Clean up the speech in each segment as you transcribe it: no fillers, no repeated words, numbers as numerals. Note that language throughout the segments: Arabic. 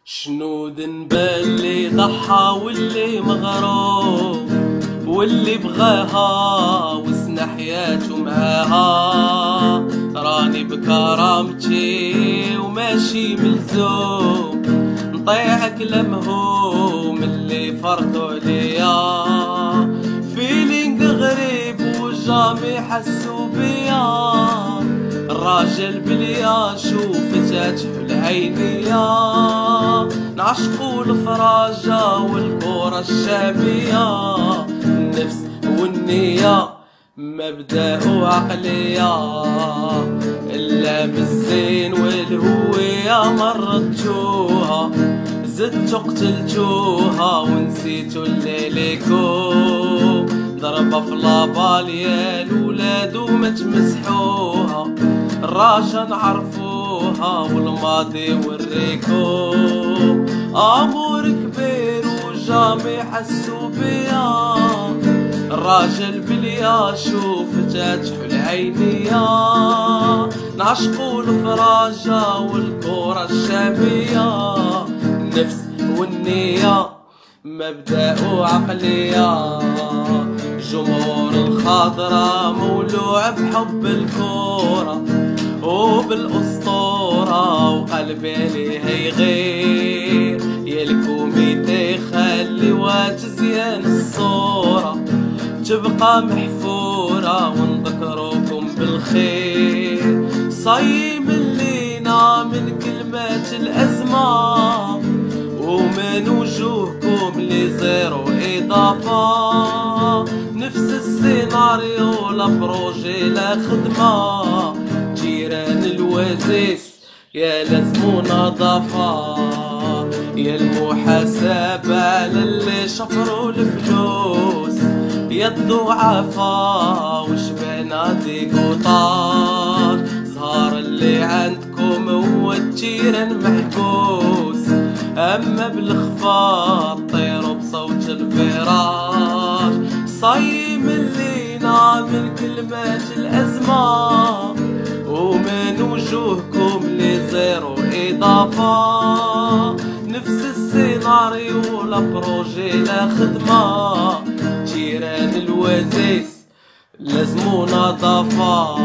شنو ذنب اللي ضحى واللي مغروم واللي بغاها وسنا حياته معاها. راني بكرامتي وماشي ملزوم نطيعك لمهوم اللي فرضوا عليا. فيلينغ غريب وجامي حسوا بيا. الراجل بليا شوفتها تحل عينيا. نعشقو الفراجة والكورة الشامية. النفس والنية مبدأ وعقلية. اللام الزين والهوية مرضتوها زدتو قتلتوها ونسيتو الليليكو. ضربة في لاباليا الولادو ما تمسحوها. الراشا نعرفوها والماضي وريكو. امور كبير وجامي حسوا بيا. الراجل بليا شوفتها تحل عينيا. نعشقو الفراجة والكورة الشامية. النفس والنية مبدأ وعقلية. جمهور الخضرا مولوع بحب الكورة وبالأسطورة وقلبي ليه يغير. يا الكوميتي خلي واتزيان الصورة تبقى محفورة ونذكروكم بالخير. صايم اللينا من كلمات الأزمة ومن وجوهكم لزيرو إضافة. نفس السيناريو لا بروجي لا خدمة. جيران الوزيس يا لازمو نظافة. يا المحاسبة على اللي شفروا الفلوس. يا الضعفاء وشبعنا ديكوطات. زهر اللي عندكم هو الجيران محبوس. اما بالخفاء طيروا بصوت الفراش. صايم اللينا من كلمات الازمه ومن وجوهكم لزيرو اضافه. نفس السيناريو لا بروجي لا خدمه. جيران الوزيس لازمو نظافه.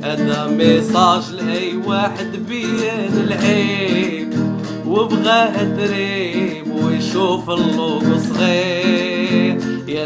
هذا ميساج لاي واحد بين العيب وبغاه تريب ويشوف اللوغو صغير. يا